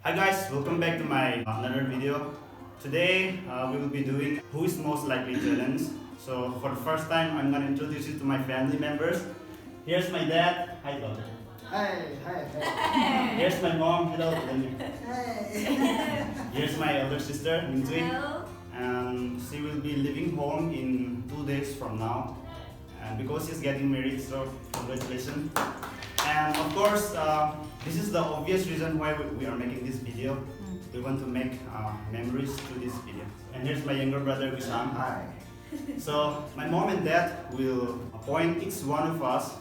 Hi guys, welcome back to my another video. Today we will be doing who is most likely challenge. So for the first time I'm gonna introduce you to my family members. Here's my dad. Hi daughter. Hi. Here's my mom. Hello. Hi. Here's my elder sister, Minjui. Hello. And she will be leaving home in 2 days from now. And because she's getting married, so congratulations. And of course, this is the obvious reason why we are making this video. We want to make memories to this video. And here's my younger brother, Wissam. Hi. So my mom and dad will appoint each one of us.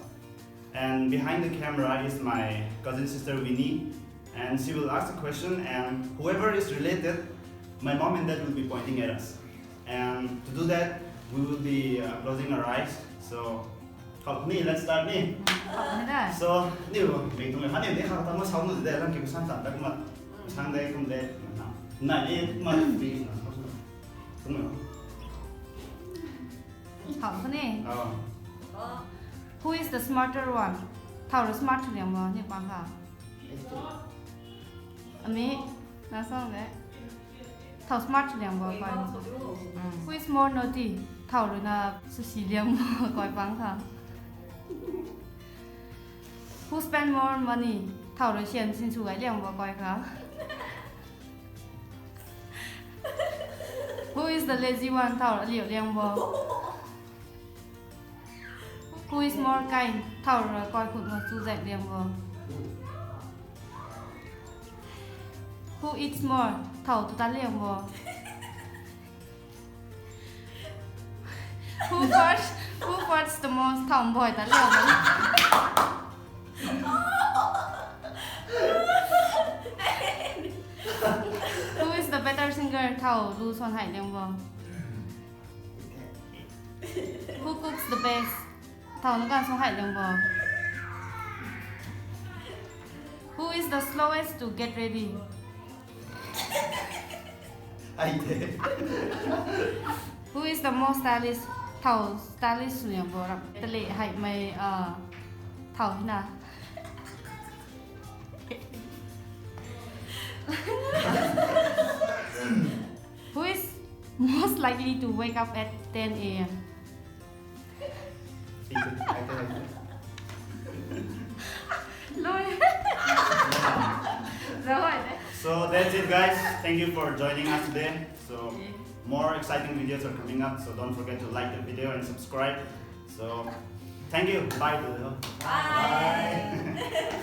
And behind the camera is my cousin sister, Winnie. And she will ask a question, and whoever is related, my mom and dad will be pointing at us. And to do that, we will be closing our eyes. So, let's start me. So, mình tụi mình đi học tao sống rồi để làm kiểu sang tận đất mà sang đây không để này đi mà vì đúng rồi. Học cái này. Ờ. Who is the smarter one? Thảo là smart thì mà như bạn hả? Ami, nói xong đấy. Thảo smart thì mà coi. Who is more naughty? Thảo là sự xì liềm coi bằng hả? Who spend more money? Thảo là tiền xin chú gái liềm vào coi hả? Who is the lazy one? Thảo là liệu liềm vào. Who is more kind? Thảo là coi khủng mà chú dạy liềm vào. Who eats more? Thảo tụi ta liềm vào. Who farts the most? Thảo bòi ta liềm vào. Who is the better singer? Thảo lưu son hải liềm vào. Who cooks the best? Thảo nó càng son hải liềm vào. Who is the slowest to get ready? Ai thế? Who is the most stylish? Thảo stylish liềm vào lắm. Tệ lệ hãy mày Thảo thế nào? Who is most likely to wake up at 10 a.m.? Lôi. Rồi. So that's it guys. Thank you for joining us today. So more exciting videos are coming up. So don't forget to like the video and subscribe. So thank you. Bye. Bye.